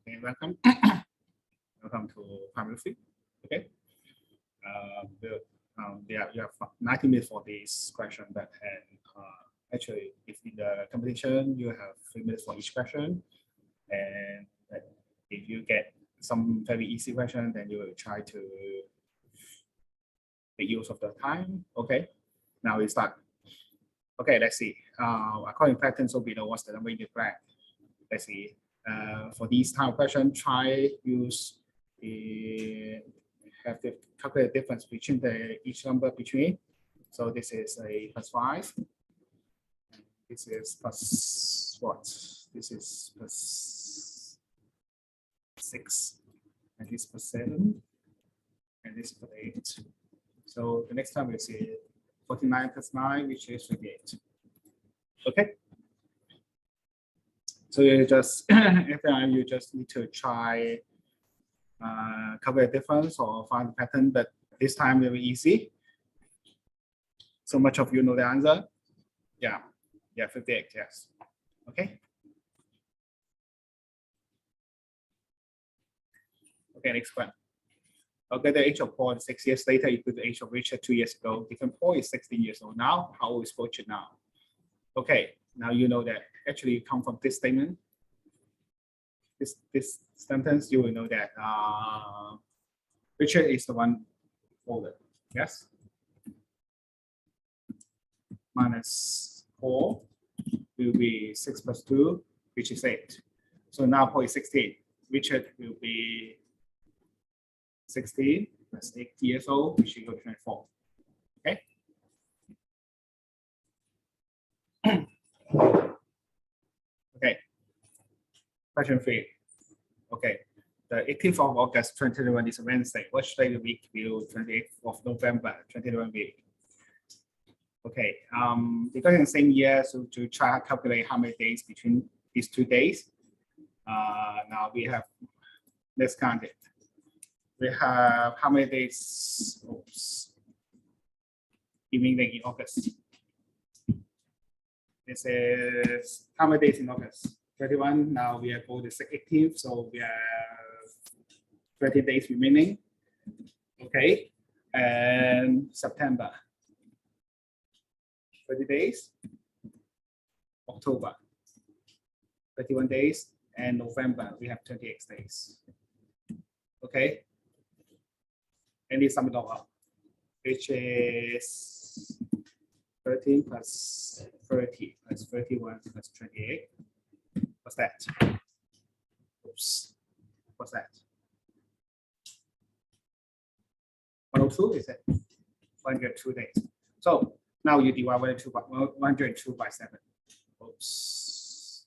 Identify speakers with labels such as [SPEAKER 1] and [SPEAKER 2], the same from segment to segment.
[SPEAKER 1] Okay, welcome. Welcome to primary three. Okay. You have 90 minutes for this question, but actually, if in the competition you have 3 minutes for each question, and if you get some very easy question, then you will try to make use of the time. Okay. Now we start. Okay, let's see. According to pattern, so below what's the number in the graph? Let's see. For these type of question, try use the have to calculate the difference between each number between. So this is a +5. This is plus what? This is +6, and this +7, and this +8. So the next time we see 49 + 9, which is 28. Okay. So you just every time you just need to try cover a difference or find a pattern, but this time very easy. So much of you know the answer. Yeah, 58. Yes. Okay. Okay, next one. Okay, the age of Paul is 6 years later equal to the age of Richard 2 years ago. Different Paul is 16 years old now. How old is Richard now? Okay, now you know that actually you come from this statement. This sentence, you will know that Richard is the one older. Yes. Minus 4 will be 6 + 2, which is 8. So now Paul is 16. Richard will be 16 + 8 years old, which equals 24. Okay. Okay. Question 3. Okay. The 18th of August 2021 is a Wednesday. What day of the week will 28th of November 2021 be? Okay. Because in the same year, so to try to calculate how many days between these 2 days. Now we have, let's count it. We have how many days? Oops. Evening in August. This is how many days in August? 31. Now we are going to 18th, so we have 20 days remaining. Okay, and September, 30 days. October, 31 days, and November we have 28 days. Okay, and this sum it all up, which is 13 + 30 + 31 + 28. What's that? Oops. What's that? 102, is it? 102 days. So now you divide 102 by 7. Oops.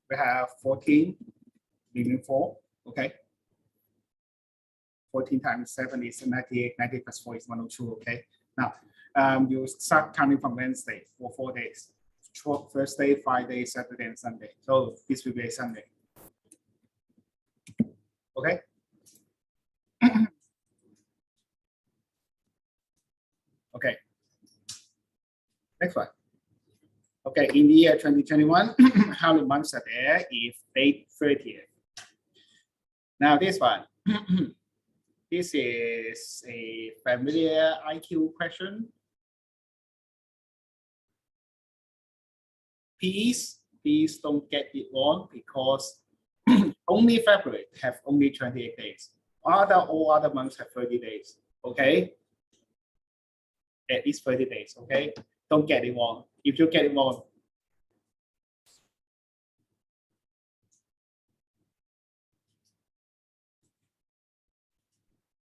[SPEAKER 1] We have 14, leaving 4. Okay. 14 times 7 is 98. 98 + 4 is 102. Okay. Now you start counting from Wednesday for 4 days. Thursday, Friday, Saturday, and Sunday. So this will be a Sunday. Okay. Okay. Next one. Okay, in the year 2021, how many months are there if date 30th? Now this one. This is a familiar IQ question. Please don't get it wrong, because only February have only 28 days. All other months have 30 days. Okay, at least 30 days. Okay, don't get it wrong. If you get it wrong,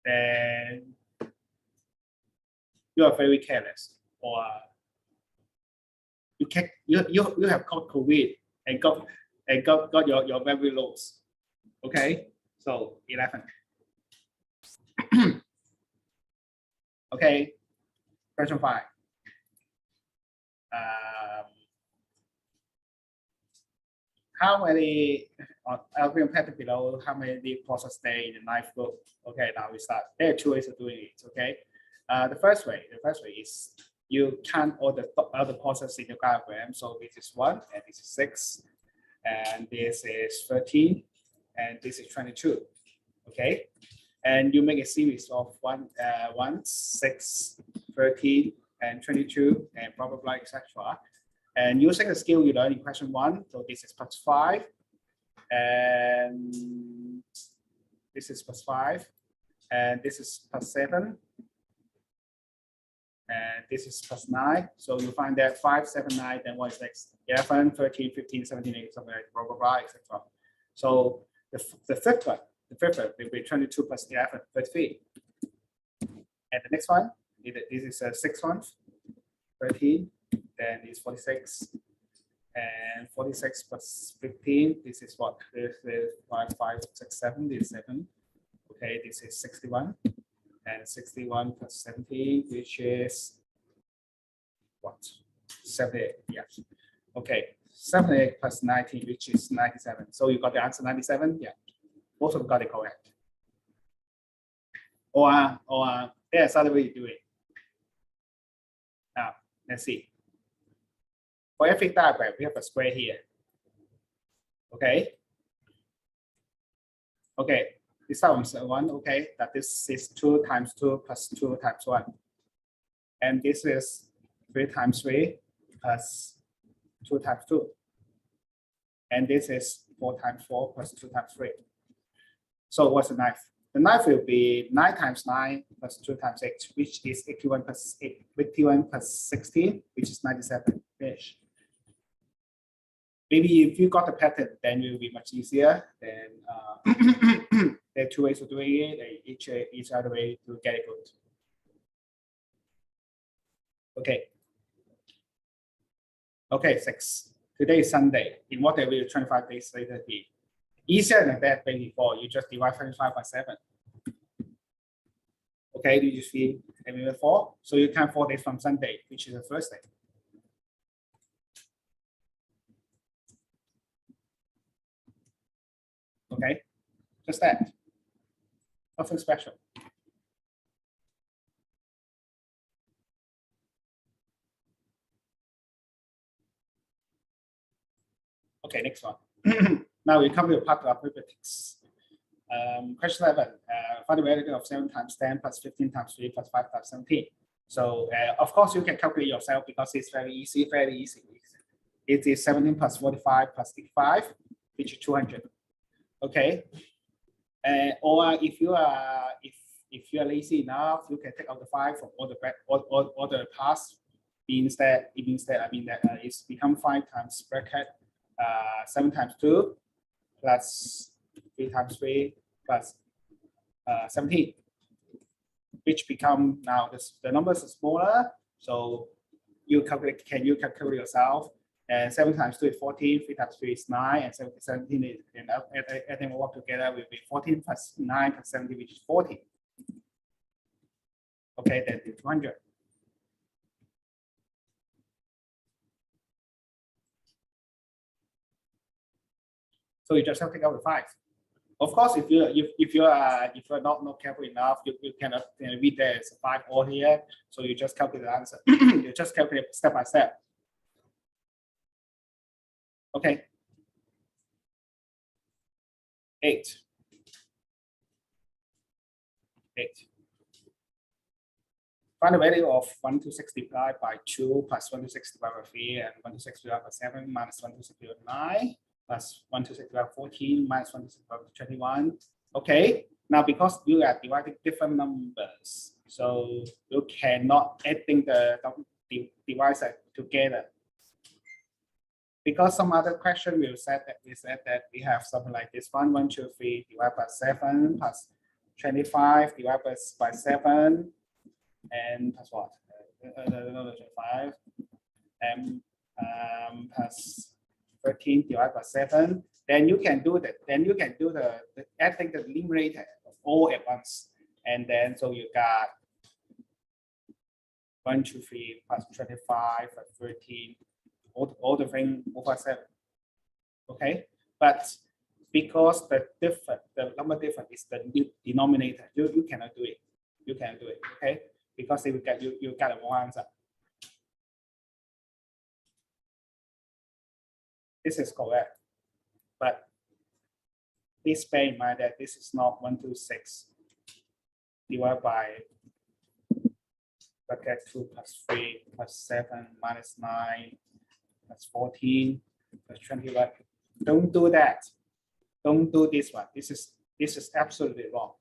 [SPEAKER 1] then you are very careless, or you have caught COVID and got your memory loss. Okay, so 11. Okay, question 5. How many algorithm pattern below? How many process stay in the knife group? Okay, now we start. There are 2 ways of doing it. Okay, the first way is you count all the process in your diagram. So this is 1, and this is 6, and this is 13, and this is 22. Okay, and you make a series of 1, 6, 13, and 22, and blah blah blah, etc. And using the skill you learned in question 1, so this is +5, and this is +5, and this is +7, and this is +9. So you find that 5, 7, 9, then what is next? 11, 13, 15, 17, 18, something like blah blah blah, etc. So the fifth one will be 22 + 11, 33. And the next one, this is a 6th one, 13, then it's 46, and 46 + 15, this is what? This is 5, 5, 6, 7, this is 7. Okay, this is 61, and 61 + 17, which is what? 78, yes. Okay, 78 + 19, which is 97. So you got the answer 97? Yeah, both of them got it correct. Or there's other way to do it. Now, let's see. For every diagram, we have a square here. Okay. Okay, this is 1. Okay, that this is 2 × 2 + 2 × 1. And this is 3 × 3 + 2 × 2. And this is 4 × 4 + 2 × 3. So what's the ninth? The ninth will be 9 × 9 + 2 × 8, which is 81 + 8, 81 + 16, which is 97. Finish. Maybe if you got the pattern, then it will be much easier. Then there are 2 ways of doing it. Each other way to get it good. Okay. Okay, 6. Today is Sunday. In what day will 25 days later be? Easier than that day before. You just divide 25 by 7. Okay, you just see 4. So you count 4 days from Sunday, which is the first day. Okay, just that. Nothing special. Okay, next one. Now we come to the part of arithmetic. Question 11. Find the value of 7 × 10 + 15 × 3 + 5 × 17. So of course you can calculate yourself because it's very easy, It is 17 + 45 + 85, which is 200. Okay. Or if you are lazy enough, you can take out the 5 from all the parts. Means that it's become 5 times bracket 7 × 2 plus 3 × 3 plus 17, which become now the numbers are smaller. So you calculate yourself. And 7 × 2 is 14, 3 × 3 is 9, and 17 is, and adding all together will be 14 + 9 + 17, which is 40. Okay, then it's 200. So you just have to take out the 5. Of course, if you are not careful enough, you cannot read there is a 5 all here. So you just calculate the answer. You just calculate step by step. Okay. 8. Find the value of 126 divided by 2 plus 126 divided by 3 and 126 divided by 7 minus 126 divided by 9 plus 126 divided by 14 minus 126 divided by 21. Okay. Now because you are dividing different numbers, so you cannot adding the divisor together. Because some other question will said that we have something like this 1, 1, 2, 3 divided by 7 plus 25 divided by 7 and plus what? 25 and plus 13 divided by 7. Then you can do that. Then you can do the adding the numerator all at once, and then so you got 1, 2, 3 plus 25 plus 13. All the thing over 7. Okay, but because the number different is the denominator, you cannot do it. You cannot do it. Okay, because they will get you got a wrong answer. This is correct. But please bear in mind that this is not 126 divided by bracket 2 plus 3 plus 7 minus 9 plus 14 plus 21. Don't do that. Don't do this one. This is absolutely wrong.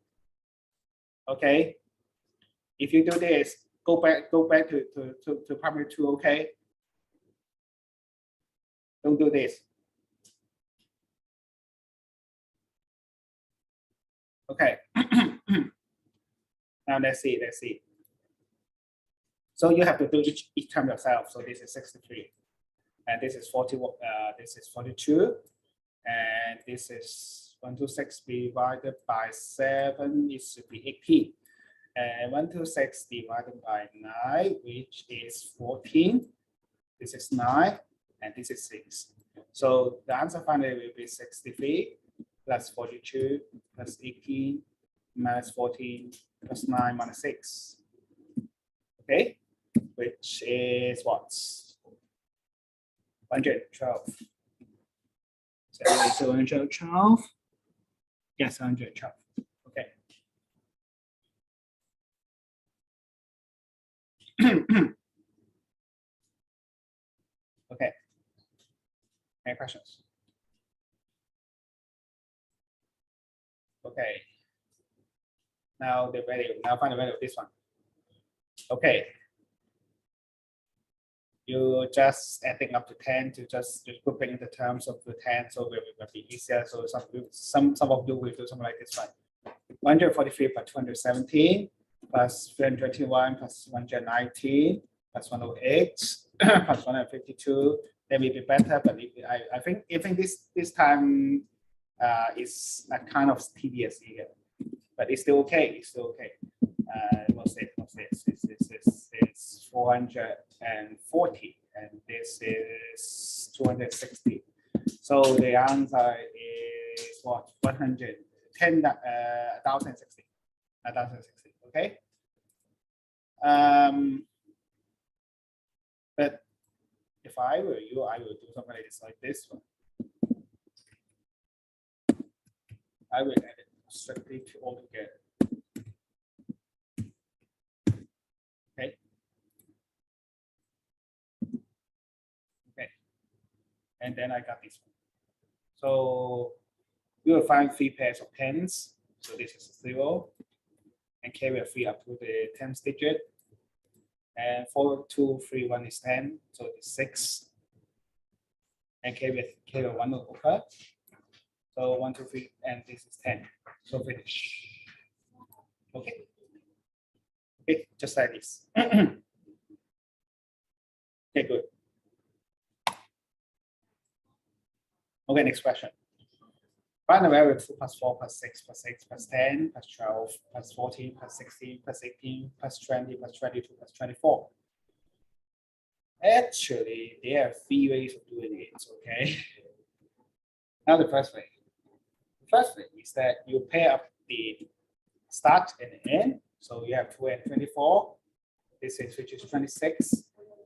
[SPEAKER 1] Okay. If you do this, go back to primary 2. Okay. Don't do this. Okay. Now let's see. So you have to do each term yourself. So this is 63, and this is 41. This is 42, and this is 126 divided by 7. It should be 18, and 126 divided by 9, which is 14. This is 9, and this is 6. So the answer finally will be 63 plus 42 plus 18 minus 14 plus 9 minus 6. Okay, which is what? 112. So 112. Yes, 112. Okay. Okay. Any questions? Okay. Now the value. Now find the value of this one. Okay. You just adding up to 10 to just grouping the terms of the 10, so it will be easier. So some of you will do something like this one. 143 plus 217 plus 321 plus 119 plus 108 plus 152. That will be better, but I think this time is a kind of tedious here, but it's still okay. It's still okay. What's this? It's 440, and this is 260. So the answer is what? 160. Okay. But if I were you, I would do something like this one. I will add it strictly to all together. Okay. Okay. And then I got this one. So we will find 3 pairs of 10s. So this is 0. And carry a 3 up to the 10th digit. And 4, 2, 3, 1 is 10. So it's 6. And carry 1 over. So 1, 2, 3, and this is 10. So finish. Okay. Okay, just like this. Okay, good. Okay, next question. Find the value of 2 plus 4 plus 6 plus 6 plus 10 plus 12 plus 14 plus 16 plus 18 plus 20 plus 22 plus 24. Actually, there are 3 ways of doing it. Okay. Now the first way. The first thing is that you pair up the start and the end. So you have 2 and 24. This is which is 26,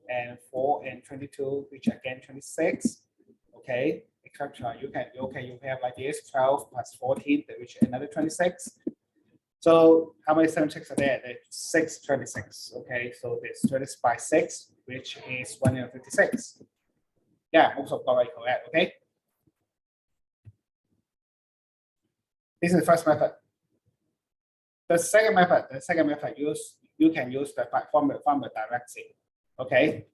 [SPEAKER 1] and 4 and 22, which again 26. Okay, etc. You have like this 12 plus 14, which is another 26. So how many 76 are there? There's 6 26. Okay, so there's 20 by 6, which is 156. Yeah, most of them correct. Okay. This is the first method. The second method, you can use the formula directly. Okay.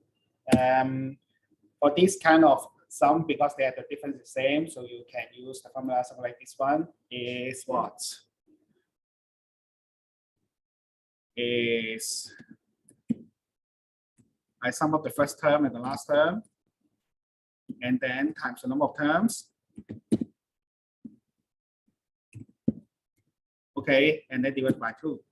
[SPEAKER 1] For this kind of sum, because they are the difference the same, so you can use the formula something like this one. Is what? Is I sum up the first term and the last term, and then times the number of terms. Okay, and then divide by 2.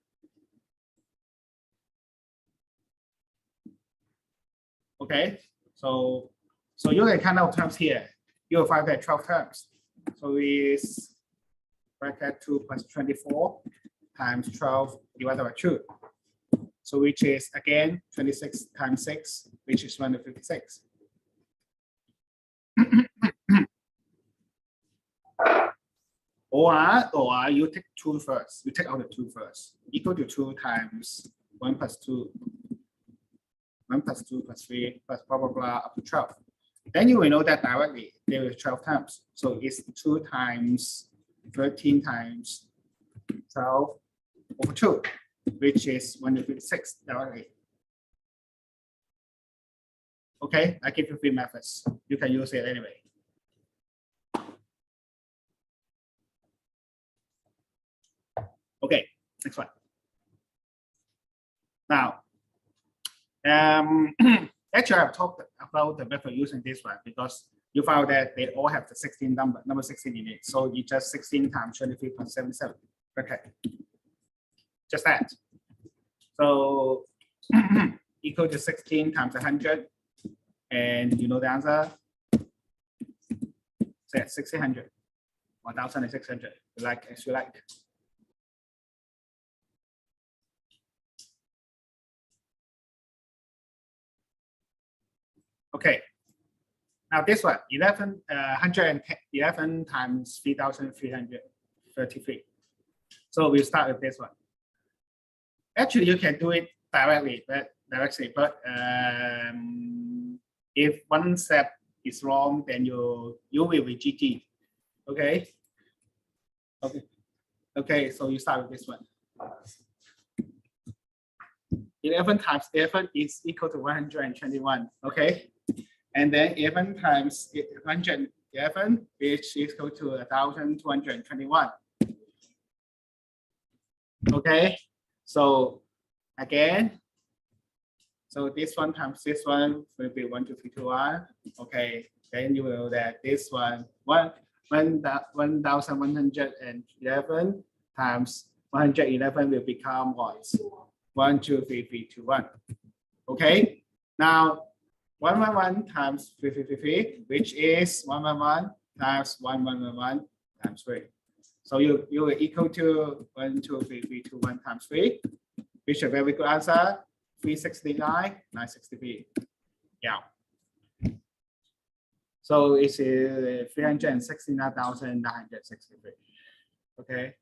[SPEAKER 1] Okay, so you can count out terms here. You will find that 12 terms. So is bracket 2 plus 24 times 12 divided by 2. So which is again 26 times 6, which is 156. Or you take 2 first. You take out the 2 first. Equal to 2 times 1 plus 2. 1 plus 2 plus 3 plus blah, blah, blah, up to 12. Then you will know that directly there is 12 times. So it's 2 times 13 times 12 over 2, which is 156 directly. Okay, I give you 3 methods. You can use it anyway. Okay, next one. Now, actually, I've talked about the method using this one because you found that they all have the 16 number 16 in it. So you just 16 times 23.77. Okay, just that. So equal to 16 times 100, and you know the answer. Say 1600, 1600. Like as you like. Okay, now this one, 111 times 3,333. So we'll start with this one. Actually, you can do it directly, but if one step is wrong, then you will be GG. Okay. Okay, so you start with this one. 11 times 11 is equal to 121. Okay. And then 11 times 111, which is equal to 1,221. Okay, so again, so this one times this one will be 1, 2, 3, 2, 1. Okay, then you will know that this one 1,111 times 111 will become what? 1, 2, 3, 3, 2, 1. Okay, now 111 times 333, which is 111 times 1111 times 3. So you will equal to 1, 2, 3, 3, 2, 1 times 3, which is a very good answer. 369, 963. Yeah. So it's 369,963. Okay.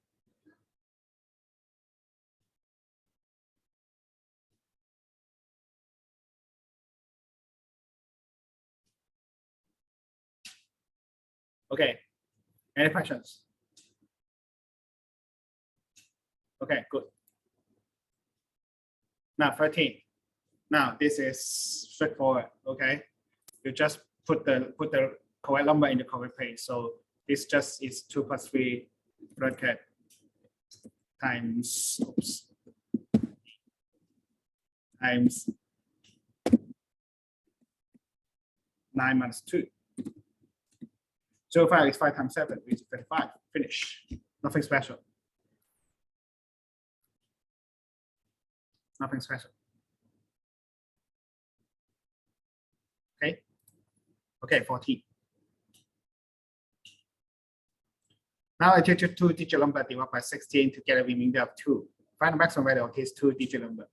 [SPEAKER 1] Okay, any questions? Okay, good. Now 13. Now this is straightforward. Okay, you just put the correct number in the correct place. So this just is 2 plus 3 bracket times times 9 minus 2. 05 is 5 times 7, which is 35. Finish. Nothing special. Nothing special. Okay. Okay, 14. Now I take a 2-digit number divided by 16 to get a remainder of 2. Find the maximum value of this 2-digit number.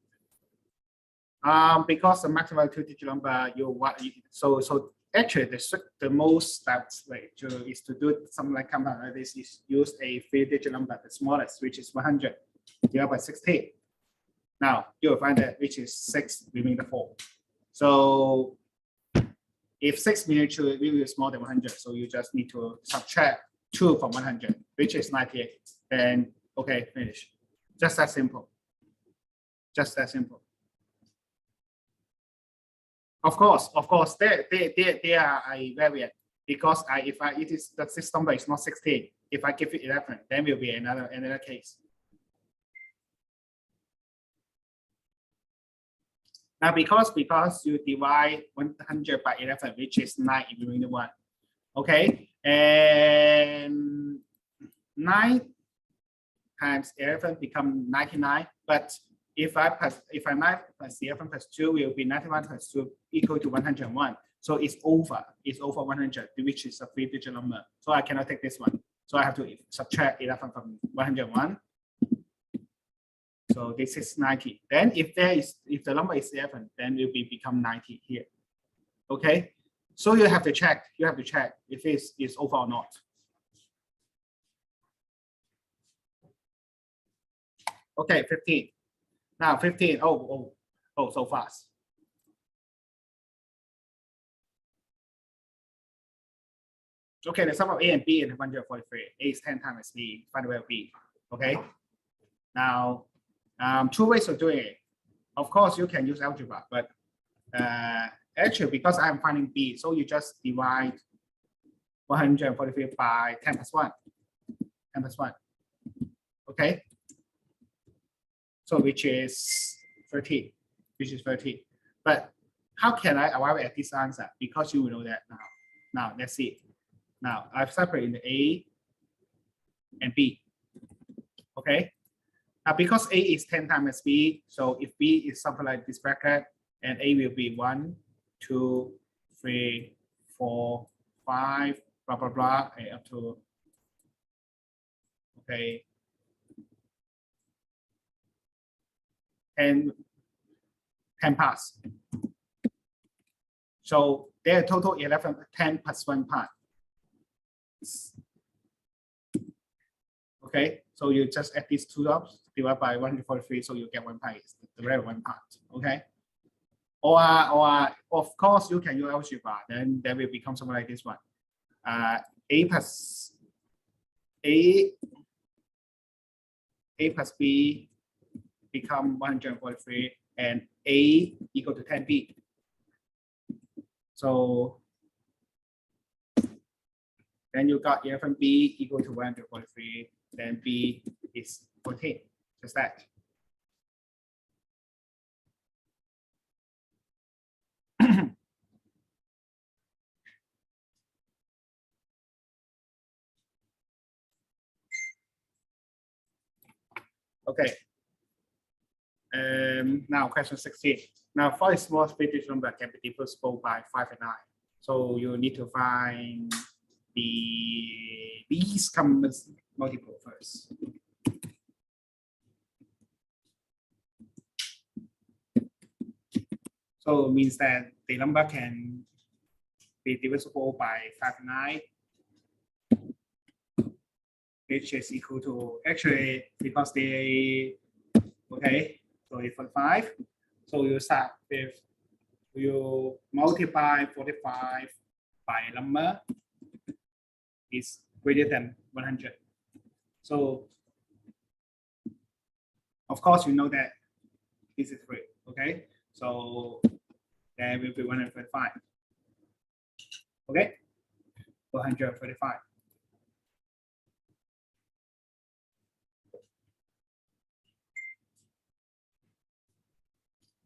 [SPEAKER 1] Because the maximum 2-digit number, so actually the most that's way is to do something like compound like this is use a 3-digit number, the smallest, which is 100 divided by 16. Now you will find that which is 6 remainder 4. So if 6 really is more than 100, so you just need to subtract 2 from 100, which is 98. And okay, finish. Just that simple. Just that simple. Of course, they are a variant because this number is not 16. If I give it 11, then will be another case. Now because you divide 100 by 11, which is 9 in remainder 1. Okay, and 9 times 11 become 99, but if I 9 plus 11 plus 2 will be 91 plus 2 equal to 101. So it's over 100, which is a 3-digit number. So I cannot take this one. So I have to subtract 11 from 101. So this is 90. Then if the number is 11, then it will become 90 here. Okay. So you have to check if it's over or not. Okay, 15. Now 15. Oh, so fast. Okay, the sum of A and B in 143. A is 10 times B. Find the value of B. Okay. Now, two ways of doing it. Of course, you can use algebra, but actually, because I'm finding B, so you just divide 143 by 10 plus 1. 10 plus 1. Okay. So which is 30. Which is 30. But how can I arrive at this answer? Because you will know that now. Now, let's see. Now, I've separated A and B. Okay. Now, because A is 10 times B, so if B is something like this bracket, and A will be 1, 2, 3, 4, 5, blah, blah, blah, and up to, okay, 10 parts. So there are total 11, 10 plus 1 part. Okay, so you just add these two up, divide by 143, so you get 1 part, the very 1 part. Okay. Or of course you can use algebra, then that will become something like this one. A plus B become 143 and A equal to 10B. So then you got 11B equal to 143, then B is 14, just that. Okay. Now question 16. Now for a small space number can be divisible by 5 and 9. So you need to find the least common multiple first. So it means that the number can be divisible by 5 and 9, which is equal to, actually, because they, okay, so it's 45. So you start with, you multiply 45 by a number is greater than 100. So, of course, you know that this is 3, okay? So, there will be 135. Okay? 135.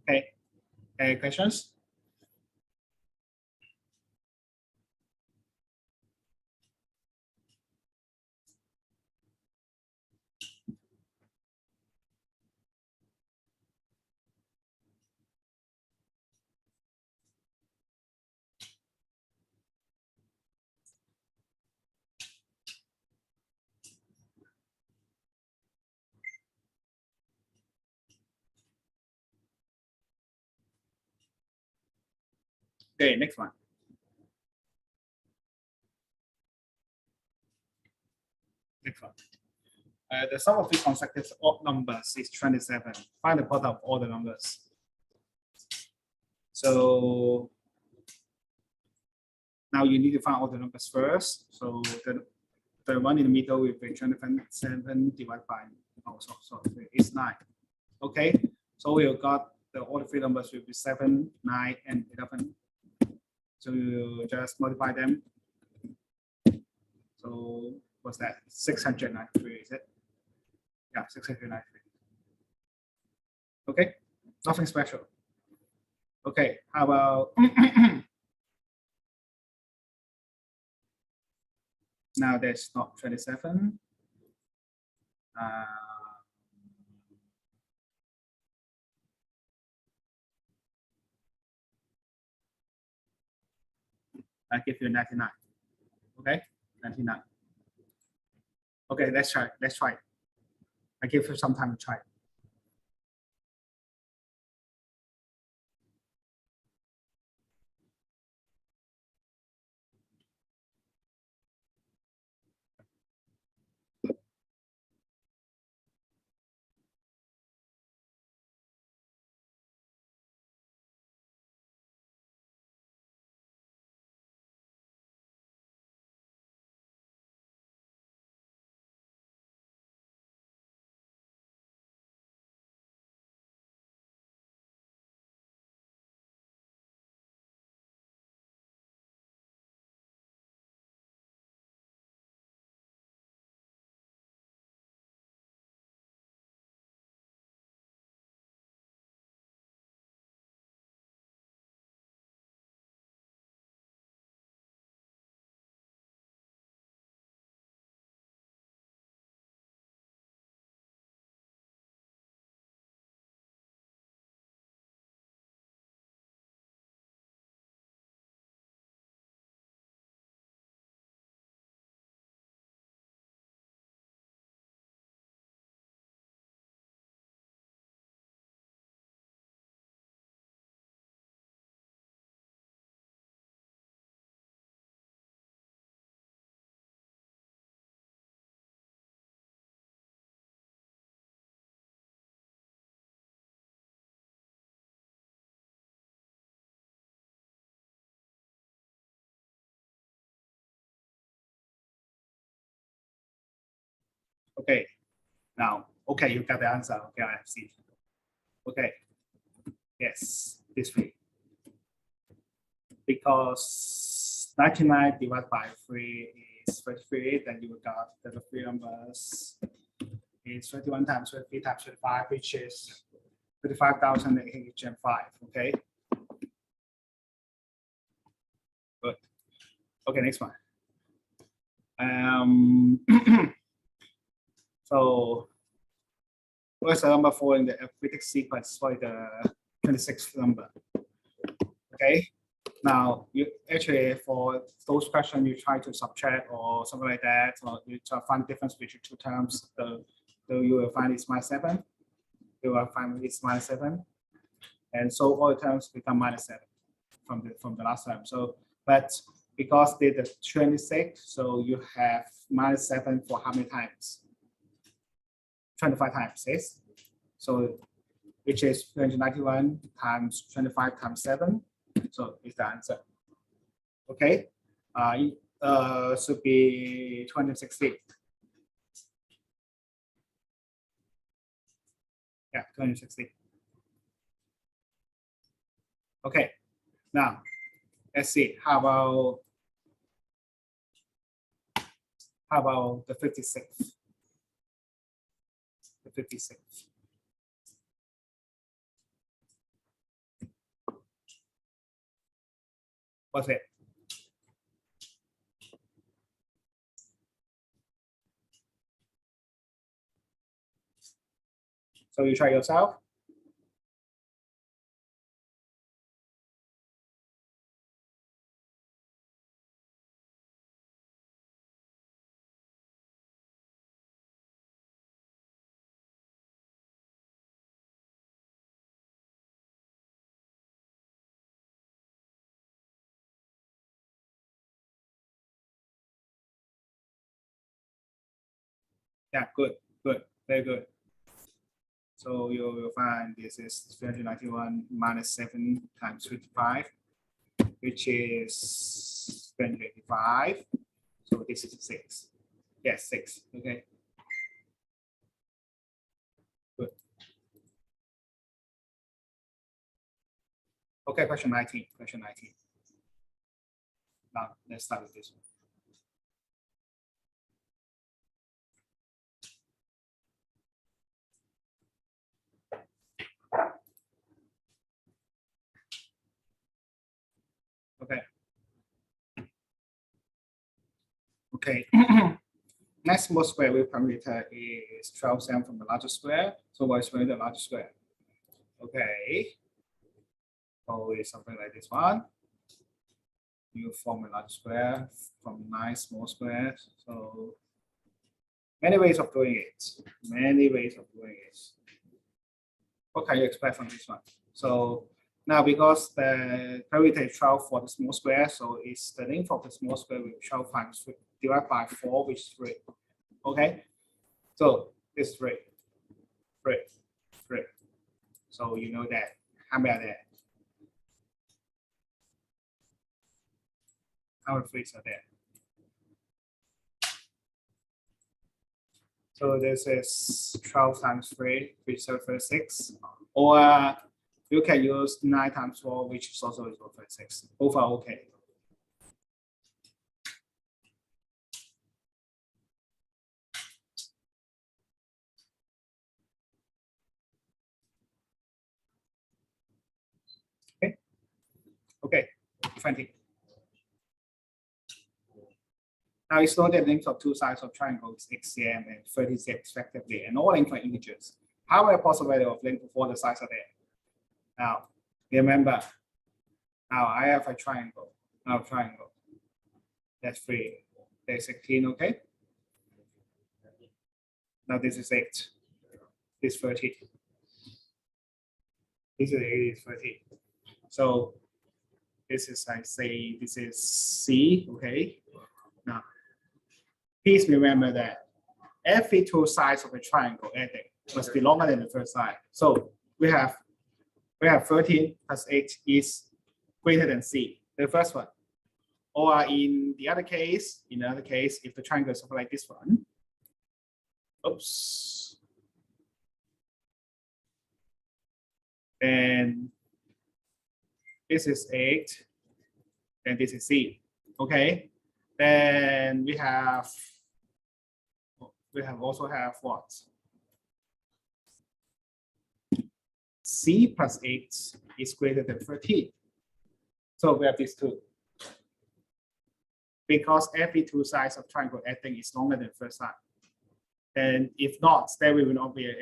[SPEAKER 1] Okay. Any questions? Okay, next one. Next one. The sum of the consecutive odd numbers is 27. Find the product of all the numbers. So now you need to find all the numbers first. So the one in the middle will be 27 divided by, oh, sorry, it's 9. Okay, so we got all the 3 numbers will be 7, 9, and 11. So you just multiply them. So what's that? 693, is it? Yeah, 693. Okay, nothing special. Okay, how about now there's not 27. I give you 99. Okay, 99. Okay, let's try. Let's try. I give you some time to try. Okay. Now, okay, you got the answer. Okay, I see. Okay. Yes, this way. Because 99 divided by 3 is 33, then you got the three numbers is 31 times 33 times 25, which is 35,805. Okay. Good. Okay, next one. So what's the number for in the arithmetic sequence for the 26th number? Okay. Now you actually for those questions you try to subtract or something like that, or you try to find difference between two terms. So you will find it's -7. You will find it's -7, and so all the terms become -7 from the last time. So but because they're the 26, so you have -7 for how many times? 25 times, yes. So which is 291 times 25 times 7. So it's the answer. Okay. Should be 260. Yeah, 260. Okay. Now let's see. How about the 56th? The 56th. What's it? So you try yourself. Yeah, good, very good. So you will find this is 391 minus 7 times 55, which is 285. So this is 6. Yes, 6. Okay. Good. Okay, question 19. Question 19. Now let's start with this one. Okay. Okay. Next small square root parameter is 12 from the largest square. So what is the largest square? Okay. So it's something like this one. You form a large square from 9 small squares. So many ways of doing it. Many ways of doing it. What can you expect from this one? So now because the parameter is 12 for the small square, so it's the length of the small square with 12 times 3 divided by 4, which is 3. Okay. So this is 3. So you know that. How about that? How many 3s are there? So this is 12 times 3, which is 36. Or you can use 9 times 4, which is also 36. Both are okay. Okay, 20. Now it's not the length of two sides of triangles XCM and 36 respectively, and all length are integers. How are possibility of length of all the sides are there? Now, remember, now I have a triangle. Now triangle. That's 3. That's 16, okay? Now this is 8. This is 30. This is 8 is 30. So this is, I say, this is C, okay? Now, please remember that every two sides of a triangle added must be longer than the first side. So we have 13 plus 8 is greater than C, the first one. Or in the other case, if the triangle is something like this one, Oops. And this is 8, and this is C. Okay. Then we also have what? C plus 8 is greater than 13. So we have these two. Because every two sides of triangle adding is longer than first side. And if not, then we will not be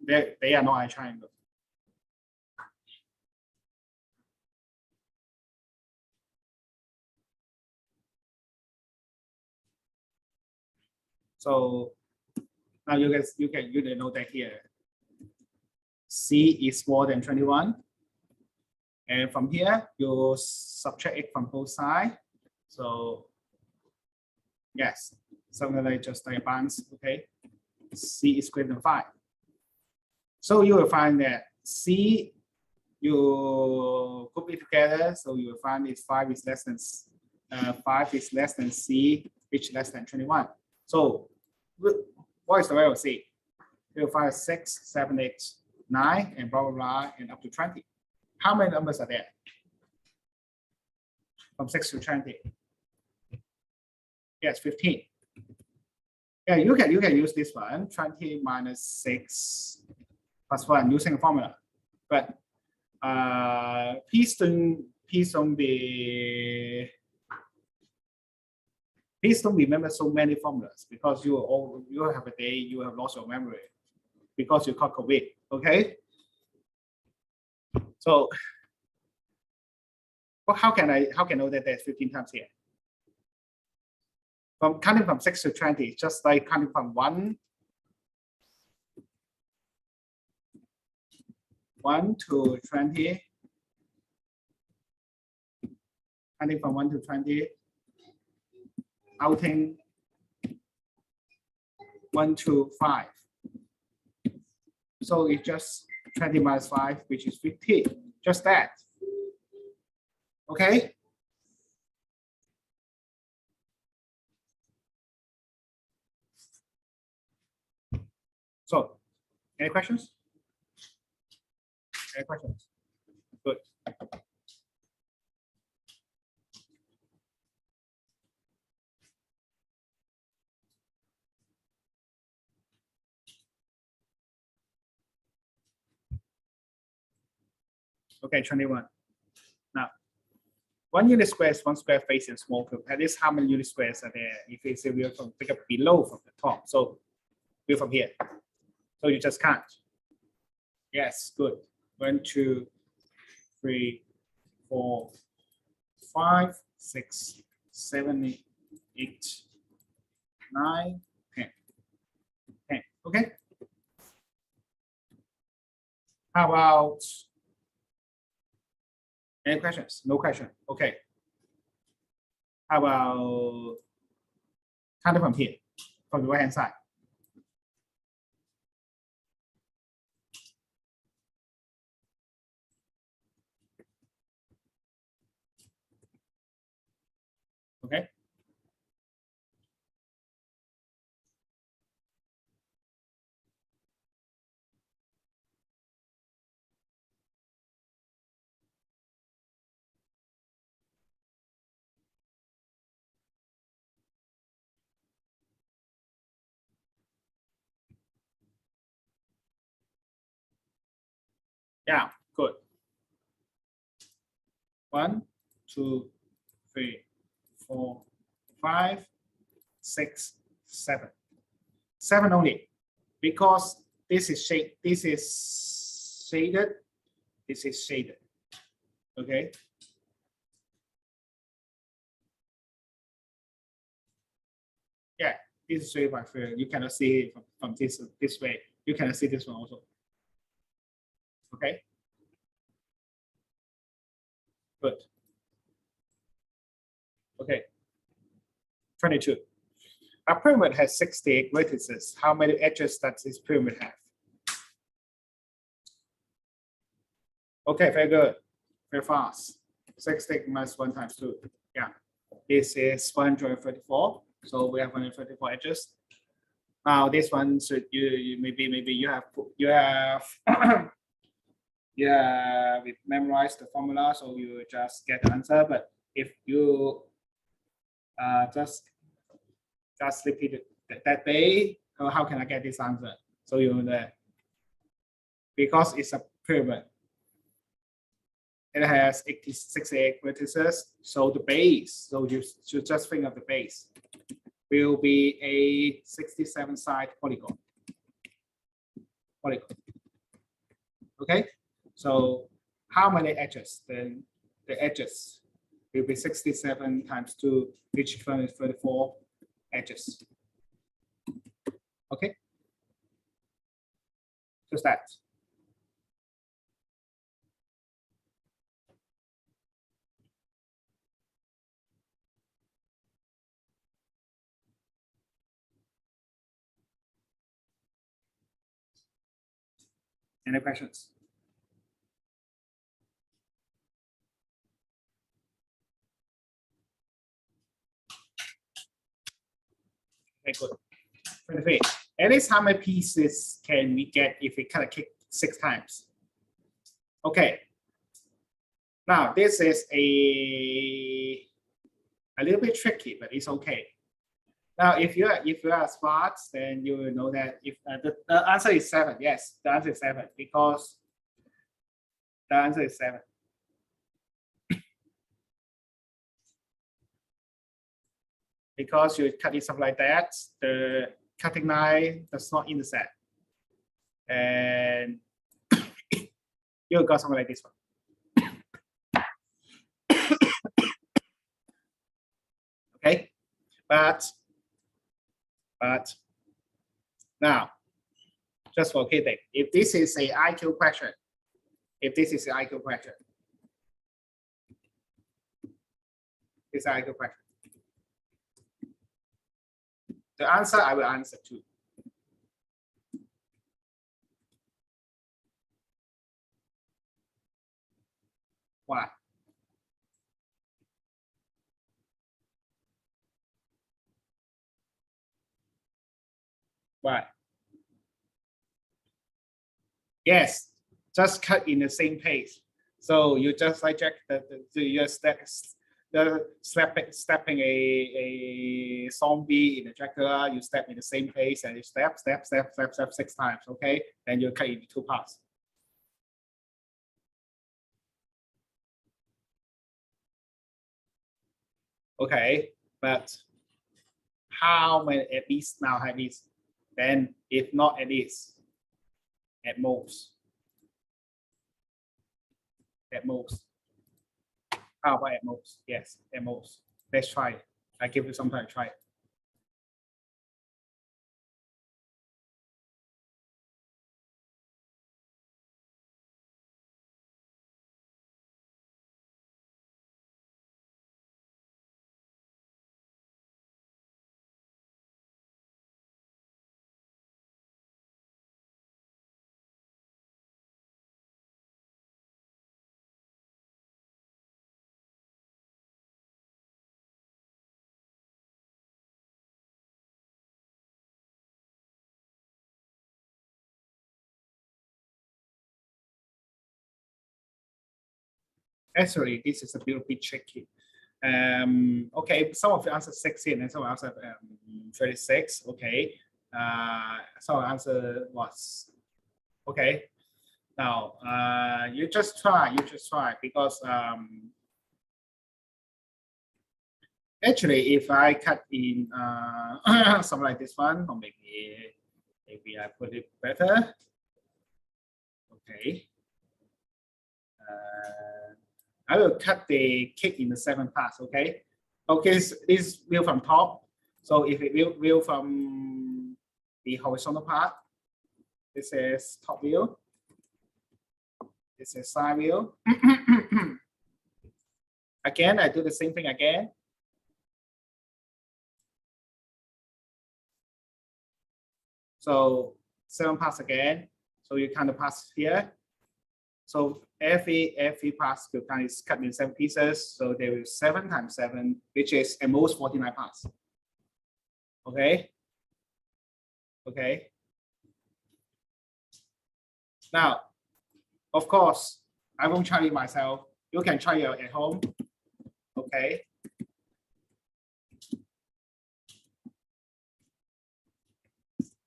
[SPEAKER 1] they are not a triangle. So now you can know that here C is more than 21, and from here you subtract it from both sides. So yes, something like just like a balance. Okay, C is greater than 5. So you will find that C, you group it together, so you will find is 5 is less than C, which is less than 21. So what is the value of C? You'll find 6, 7, 8, 9, and blah blah blah, and up to 20. How many numbers are there? From 6 to 20. Yes, 15. Yeah, you can use this one, 20 minus 6 plus 1 using a formula. But please don't remember so many formulas, because you have a day you have lost your memory because you caught COVID. Okay. So how can I know that there's 15 times here? From counting from 6 to 20, just like counting from 1 to 20, counting from 1 to 20, outing 1 to 5. So it's just 20 minus 5, which is 15. Just that. Okay. So, any questions? Any questions? Good. Okay, 21. Now, 1 unit square is 1 square face in a small group. That is how many unit squares are there if it's a view from pick up below from the top. So view from here. So you just count. Yes, good. 1, 2, 3, 4, 5, 6, 7, 8, 9, 10. 10. Okay. How about any questions? No question. Okay. How about counting from here, from the right hand side? Okay. Yeah, good. 1, 2, 3, 4, 5, 6, 7. 7 only, because this is shaded. This is shaded. Okay. Yeah, this is shaded by fur. You cannot see it from this way. You cannot see this one also. Okay. Good. Okay. 22. A pyramid has 68 vertices. How many edges does this pyramid have? Okay, very good. Very fast. 60 minus 1 times 2. Yeah. This is 134. So we have 134 edges. Now this one should you maybe you have you have memorized the formula, so you just get the answer. But if you just repeat it that day, how can I get this answer? So you know that because it's a pyramid, it has 68 vertices. So the base, so you should just think of the base, will be a 67 side polygon. Okay, so how many edges? Then the edges will be 67 times 2, which is 34 edges. Okay, just that. Any questions? Okay, good. 23. At least how many pieces can we get if we cut a cake 6 times? Okay. Now this is a little bit tricky, but it's okay. Now if you are smart, then you will know that if the answer is 7. Yes, the answer is 7 because the answer is 7. Because you cut it something like that, the cutting knife does not intersect, and you got something like this one. Okay, but now, just for kidding, if this is a IQ question, this is an IQ question. The answer I will answer to. Why? Why? Yes, just cut in the same pace. So you just like you stepping a zombie in the Dracula, you step in the same pace and you step 6 times. Okay, then you cut into 2 parts. Okay, but how many at least now at least? Then if not at least, at most. At most. How about at most? Yes, at most. Let's try it. I give you some time to try it. Actually, this is a little bit tricky. Okay, some of the answer 16 and some of the answer 36. Okay, some of the answer was okay. Now you just try because actually if I cut in something like this one, or maybe I put it better. Okay. I will cut the cake in the 7 parts. Okay. Okay, this view from top. So if it view from the horizontal part, this is top view. This is side view. Again, I do the same thing again. So 7 parts again. So you count the parts here. So every pass is cut in 7 pieces. So there is 7 times 7, which is at most 49 parts. Okay. Okay. Now, of course, I won't try it myself. You can try it at home. Okay.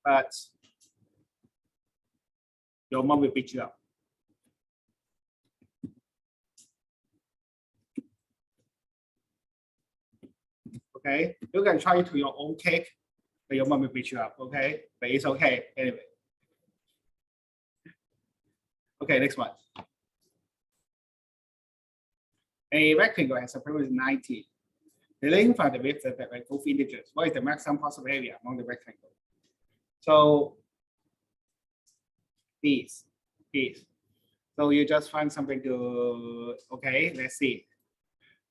[SPEAKER 1] But your mom will beat you up. Okay. You can try it to your own cake, but your mom will beat you up. Okay. But it's okay anyway. Okay, next one. A rectangle has a perimeter 90. The length and the width are both integers. What is the maximum possible area among the rectangle? So these. So you just find something to, okay, let's see.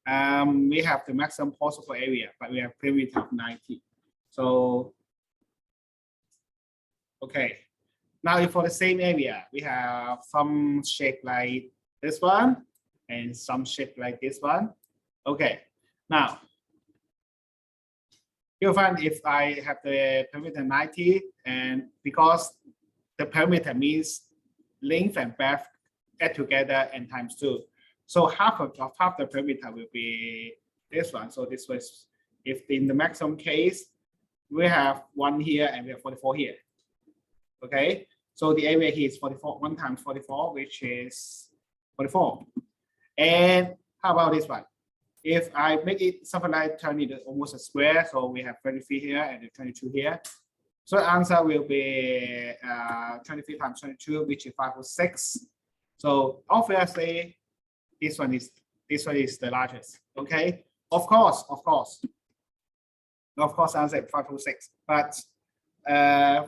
[SPEAKER 1] We have the maximum possible area, but we have perimeter of 90. So, okay. Now for the same area, we have some shape like this one and some shape like this one. Okay. Now, you'll find if I have the perimeter 90, and because the perimeter means length and breadth add together and times 2. So half the perimeter will be this one. So this was, if in the maximum case, we have 1 here and we have 44 here. Okay, so the area here is 44, 1 times 44, which is 44. And how about this one? If I make it something like turn it almost a square, so we have 33 here and 22 here. So the answer will be 23 times 22, which is 506. So obviously, this one is the largest. Okay, of course, answer 506. But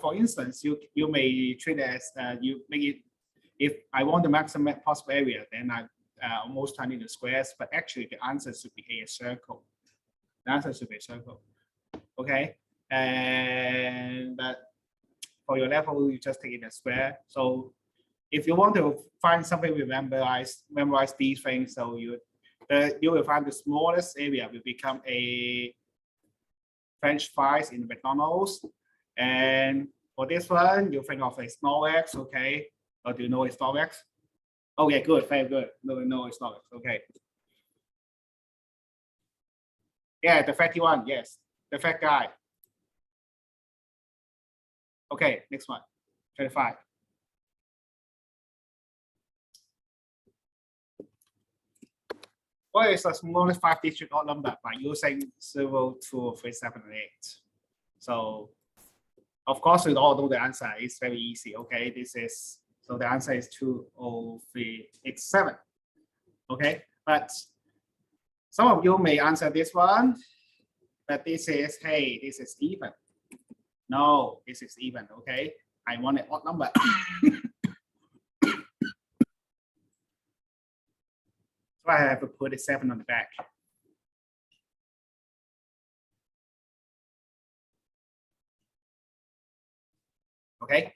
[SPEAKER 1] for instance, you may treat it as you make it. If I want the maximum possible area, then I almost turn into squares. But actually, the answer should be a circle. The answer should be a circle. Okay, and but for your level, you just take it as square. So if you want to find something to memorize these things, so you will find the smallest area will become a French fries in McDonald's. And for this one, you think of a Snorlax, okay? Or do you know a Snorlax? Okay, good, very good. No, it's not. Okay. Yeah, the fatty one, yes. The fat guy. Okay, next one. 25. What is the smallest 5-digit odd number by using 0, 2, 3, 7, and 8? So, of course, we all know the answer. It's very easy. Okay, so the answer is 20387. Okay, but some of you may answer this one, but this is even. No, this is even. Okay, I want an odd number. So I have to put a 7 on the back. Okay.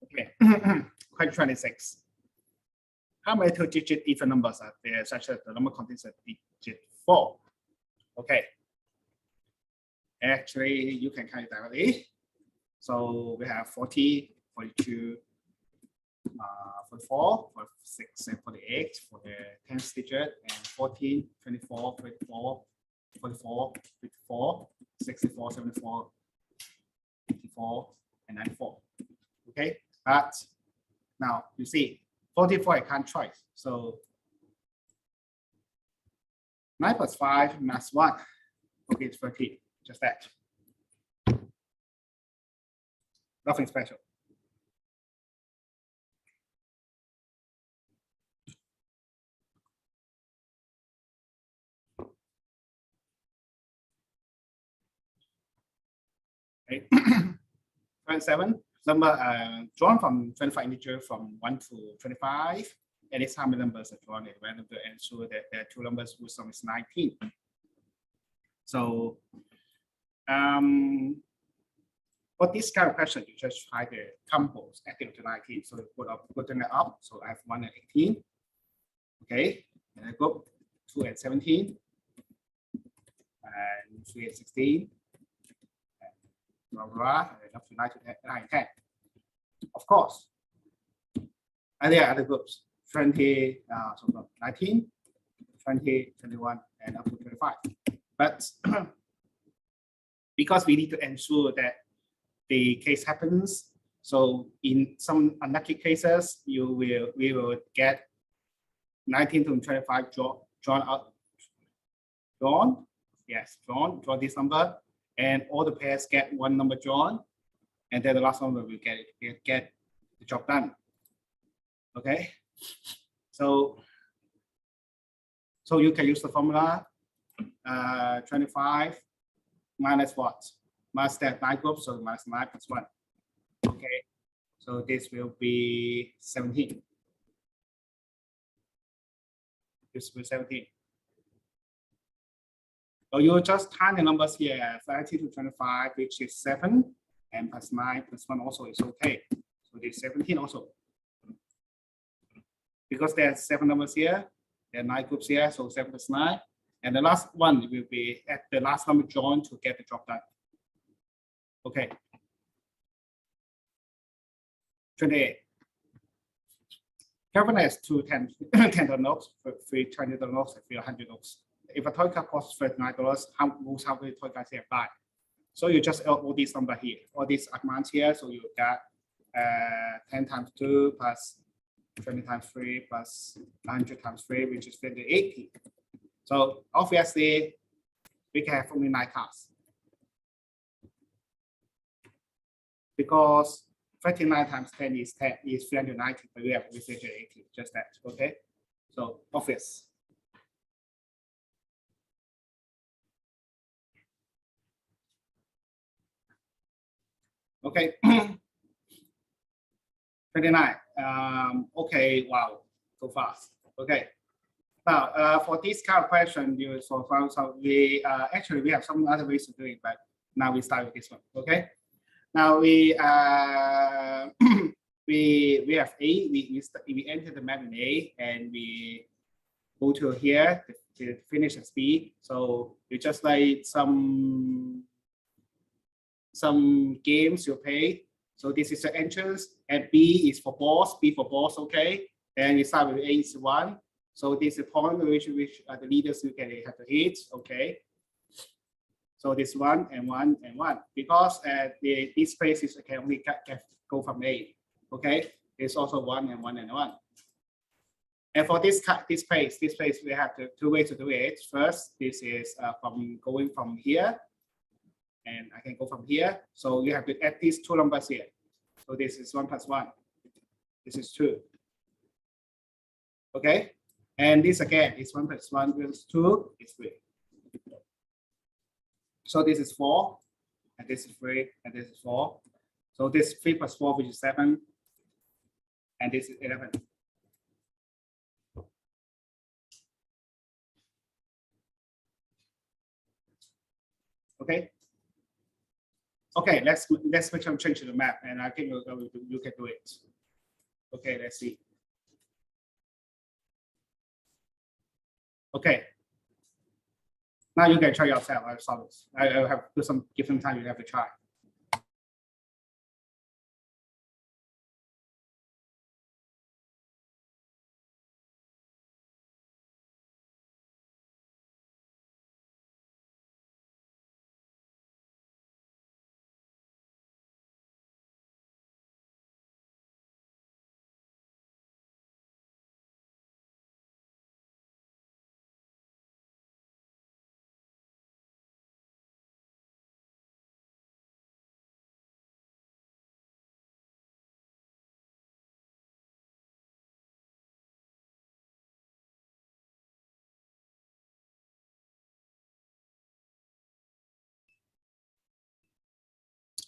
[SPEAKER 1] Okay. Question 26. How many 2-digit even numbers are there such that the number contains a digit 4? Okay. Actually, you can count it directly. So we have 40, 42, 44, 46, and 48 for the 10th digit, and 14, 24, 24, 44, 54, 64, 74, 54, and 94. Okay, but now you see 44 I can't try. So 9 plus 5 minus 1. Okay, it's 13. Just that. Nothing special. Okay. 27 number drawn from 25 integer from 1 to 25, and it's how many numbers are drawn at random to ensure that there are 2 numbers whose sum is 19. So for this kind of question, you just try the combos adding to 19. So put them up. So I have 1 and 18. Okay, and I go 2 and 17. and 3 and 16, blah, blah, and up to 9 to 10, 9 and 10. Of course, and there are other groups, 20, so from 19, 20, 21, and up to 25. But because we need to ensure that the case happens, so in some unlucky cases, we will get 19 to 25 drawn this number, and all the pairs get one number drawn, and then the last number will get the job done. Okay, so you can use the formula 25 minus what? Minus that 9 groups, so minus 9 plus 1. Okay, so this will be 17. This will be 17. So you just time the numbers here, 30 to 25, which is 7, and plus 9 plus 1 also is okay. So this 17 also. Because there are 7 numbers here, there are 9 groups here, so 7 plus 9. And the last one will be at the last number drawn to get the job done. Okay. 28. Calculate to 10 notes, 320 notes, 300 notes. If a toy car costs $39, how many toy cars here buy? So you just add all these numbers here, all these amounts here. So you got 10 times 2 plus 20 times 3 plus 100 times 3, which is 380. So obviously, we can have only 9 cars. Because 39 times 10 is 390, but we have 380, just that, okay? So obvious. Okay. 29. Okay, wow, so fast. Okay. Now, for this kind of question, we actually we have some other ways of doing it, but now we start with this one. Okay. Now we we have A. We enter the map in A, and we go to here to finish as B. So you just like some games you play. So this is the entrance, and B is for boss. B for boss. Okay. And we start with A is 1. So this is the point which the leaders you can have to hit. Okay. So this 1 and 1 and 1, because these spaces can only go from A. Okay. It's also 1 and 1 and 1. And for this space we have two ways to do it. First, this is from going from here, and I can go from here. So you have to add these 2 numbers here. So this is 1 plus 1. This is 2. Okay. And this again is 1 plus 1 equals 2 is 3. So this is 4, and this is 3, and this is 4. So this 3 plus 4, which is 7, and this is 11. Okay. Okay, let's make some change to the map, and I think you can do it. Okay, let's see. Okay. Now you can try yourself. I've solved this. I have to give some time. You have to try.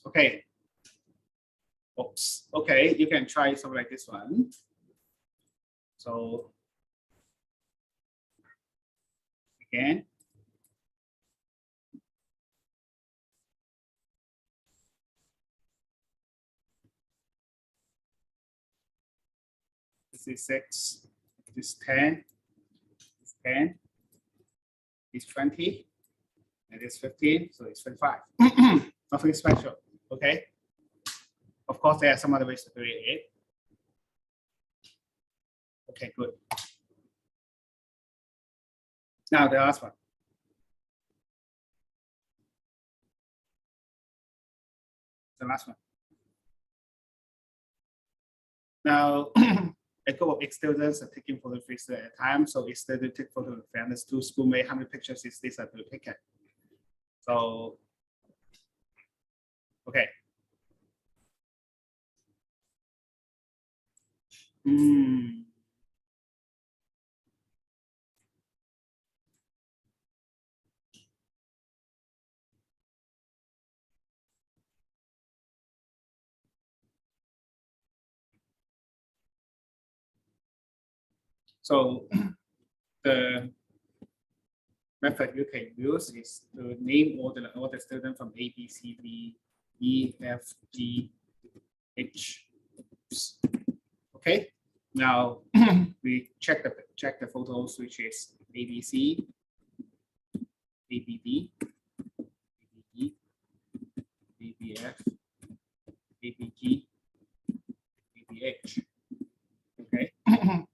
[SPEAKER 1] Okay. Oops. Okay, you can try something like this one. So again. This is 6. This is 10. This is 10. This is 20. and it's 15, so it's 25. Nothing special, okay? Of course, there are some other ways to create it. Okay, good. Now the last one. The last one. Now, a group of X students are taking photographs at a time. So each student take photo of fairness to schoolmate. How many pictures is this to take it? So, okay. So the method you can use is to name all the students from A, B, C, D, E, F, G, H. Okay. Now we check the photos, which is ABC, ABD, ABE, ABF, ABG, ABH. Okay.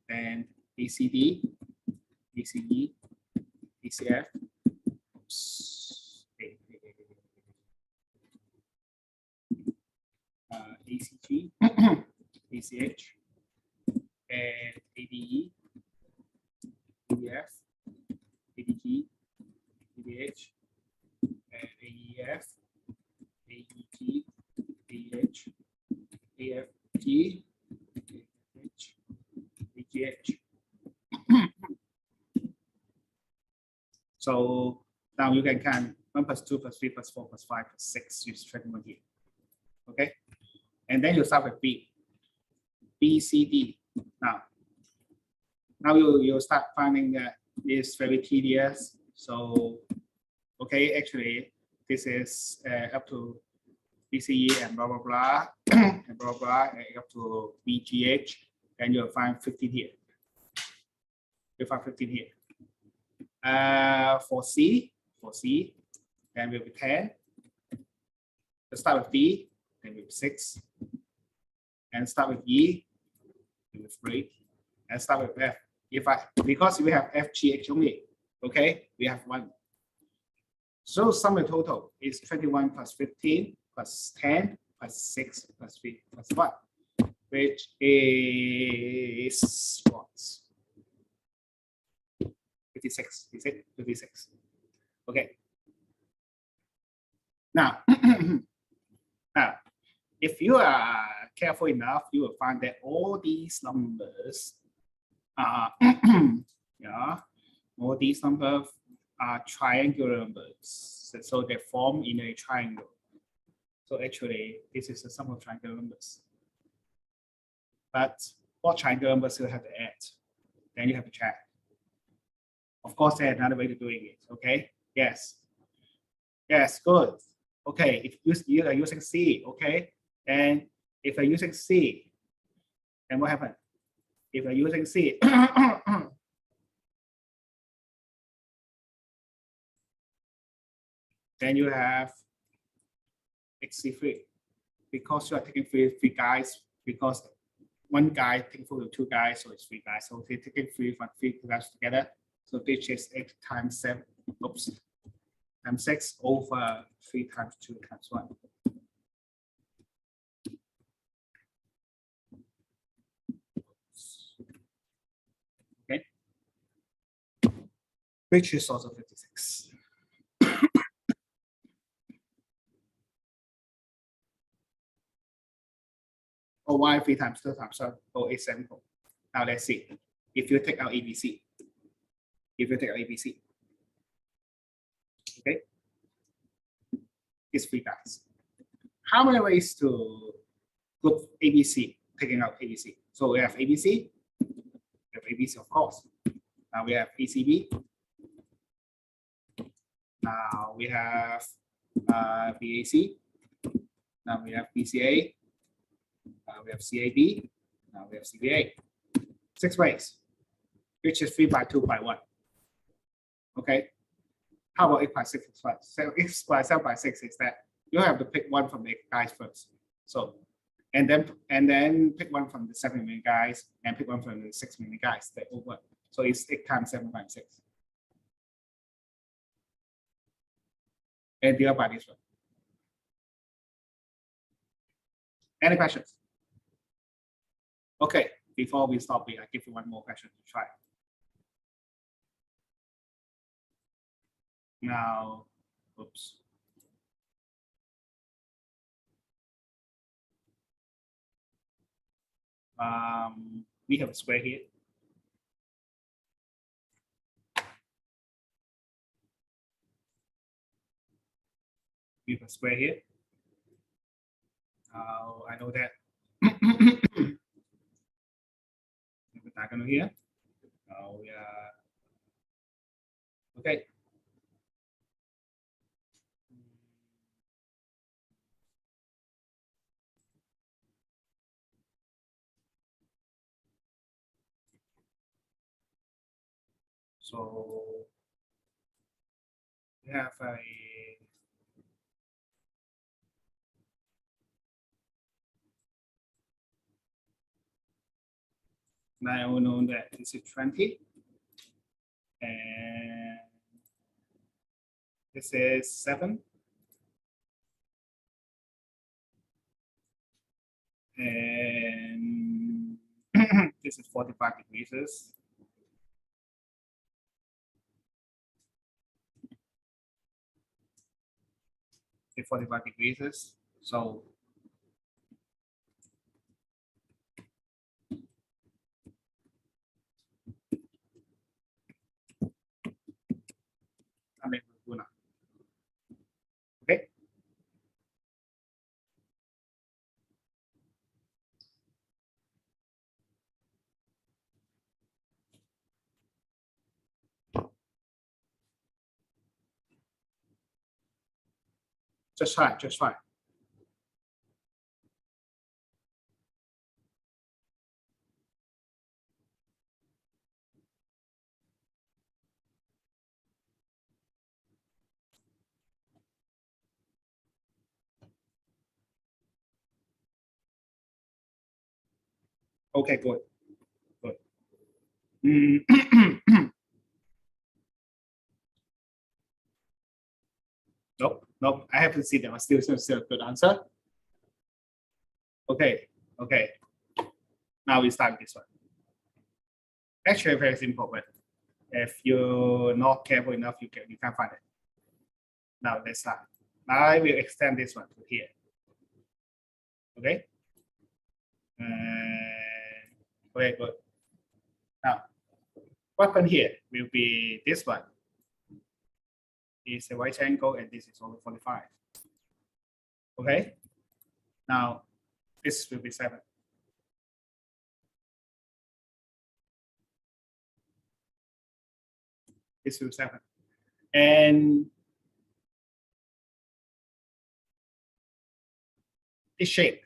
[SPEAKER 1] And ACD, ACE, ACF, ACG, ACH, and ADE, ADF, ADG, ADH, and AEF, AEG, AH, AFG, AH, AGH. So now you can count 1 plus 2 plus 3 plus 4 plus 5 plus 6. You straight one here. Okay. And then you start with B. B, C, D. Now you start finding that it's very tedious. So, okay, actually, this is up to BCE and blah, blah, blah, and blah, blah, and up to BGH. And you'll find 15 here. You'll find 15 here. For C, then will be 10. Let's start with D, then with 6. And start with E, with 3. And start with F. Because we have F, G, H only, okay, we have 1. So sum of total is 21 plus 15 plus 10 plus 6 plus 3 plus 1, which is what? 56, is it? 56. Okay. Now, if you are careful enough, you will find that all these numbers are, all these numbers are triangular numbers. So they form in a triangle. So actually, this is the sum of triangular numbers. But what triangular numbers you have to add? Then you have to check. Of course, there's another way to doing it. Okay. Yes. Yes. Good. Okay. If you are using C, okay. And if you're using C, then what happened? If you're using C, then you have XC3 because you are taking three guys. Because one guy taking photo of 2 guys, so it's 3 guys. So they're taking 3 guys together. So this is 8 times 7, times 6 over 3 times 2 times 1. Okay. Which is also 56. Or why 3 times 2 times 1? Oh, it's 7. Now let's see. If you take out ABC. Okay, it's 3 guys. How many ways to group ABC, taking out ABC? So we have ABC, of course. Now we have PCB. Now we have BAC. Now we have BCA. Now we have CAB. Now we have CBA. 6 ways, which is 3 by 2 by 1. Okay. How about 8/6 is what? So x squared 7/6 is that you have to pick one from the guys first. So and then pick one from the 7 million guys and pick one from the 6 million guys that over. So it's 8 times 7/6. And divide by this one. Any questions? Okay, before we stop, I give you one more question to try. Now, oops. We have a square here. We have a square here. I know that. The diagonal here. Yeah. Okay. So we have a now know that this is 20 and this is 7 and this is 45 degrees. Okay, 45 degrees. So okay. Just try. Okay, good. Nope. I have to see them. Still a good answer. Okay. Now we start this one. Actually, very simple, but if you're not careful enough, you can't find it. Now let's start. I will extend this one to here. Okay. Okay, good. Now, what happen here will be this one. Is a right angle, and this is over 45. Okay. Now, this will be 7. This will be 7. And this shape.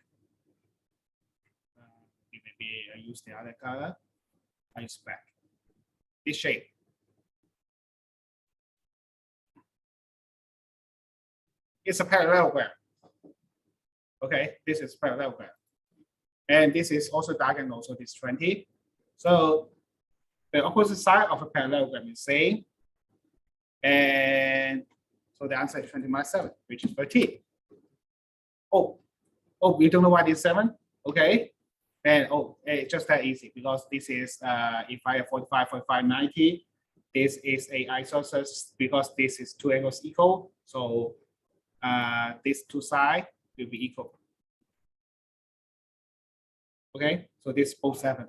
[SPEAKER 1] Maybe I use the other color. I use black. This shape. It's a parallelogram. Okay, this is parallelogram. And this is also diagonal, so this 20. So the opposite side of a parallelogram is same. And so the answer is 20 minus 7, which is 13. Oh, you don't know why this 7? Okay. And it's just that easy because this is if I have 45, 90, this is a isosceles because this is 2 angles equal. So these two sides will be equal. Okay, so this both 7.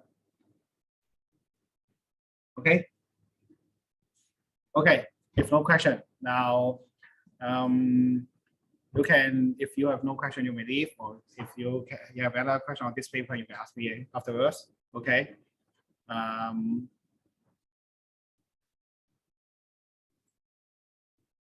[SPEAKER 1] Okay. If no question, now you can, if you have no question, you may leave, or if you have another question on this paper, you can ask me afterwards. Okay.